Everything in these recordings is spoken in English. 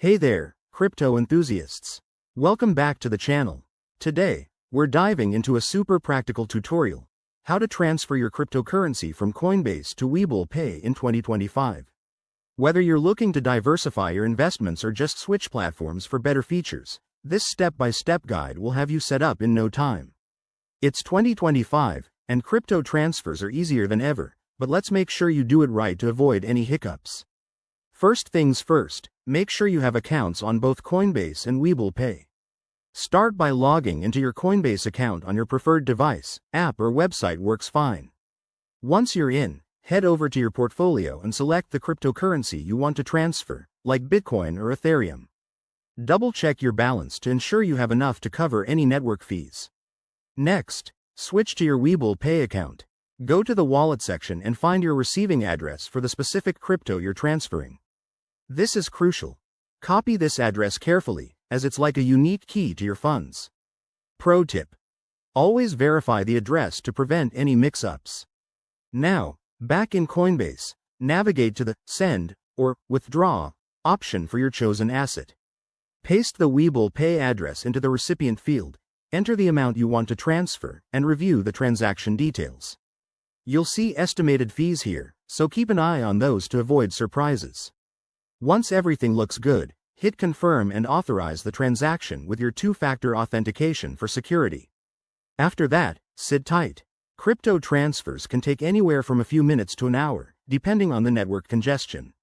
Hey there, crypto enthusiasts. Welcome back to the channel. Today, we're diving into a super practical tutorial, how to transfer your cryptocurrency from Coinbase to Webull Pay in 2025. Whether you're looking to diversify your investments or just switch platforms for better features, this step-by-step guide will have you set up in no time. It's 2025, and crypto transfers are easier than ever, but let's make sure you do it right to avoid any hiccups. First things first, make sure you have accounts on both Coinbase and Webull Pay. Start by logging into your Coinbase account on your preferred device, app or website works fine. Once you're in, head over to your portfolio and select the cryptocurrency you want to transfer, like Bitcoin or Ethereum. Double-check your balance to ensure you have enough to cover any network fees. Next, switch to your Webull Pay account. Go to the wallet section and find your receiving address for the specific crypto you're transferring. This is crucial. Copy this address carefully, as it's like a unique key to your funds. Pro tip: always verify the address to prevent any mix-ups. Now, back in Coinbase, navigate to the Send or Withdraw option for your chosen asset. Paste the Webull Pay address into the recipient field, enter the amount you want to transfer, and review the transaction details. You'll see estimated fees here, so keep an eye on those to avoid surprises. Once everything looks good, hit confirm and authorize the transaction with your two-factor authentication for security. After that, sit tight. Crypto transfers can take anywhere from a few minutes to an hour, depending on the network congestion.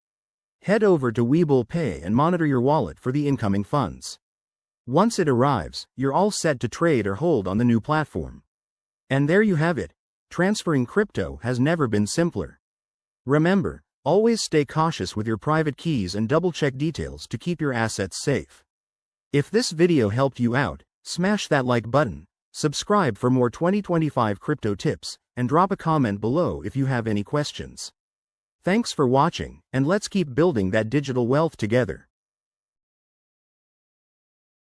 Head over to Webull Pay and monitor your wallet for the incoming funds. Once it arrives, you're all set to trade or hold on the new platform. And there you have it. Transferring crypto has never been simpler. Remember, always stay cautious with your private keys and double-check details to keep your assets safe. If this video helped you out, smash that like button, subscribe for more 2025 crypto tips, and drop a comment below if you have any questions. Thanks for watching, and let's keep building that digital wealth together.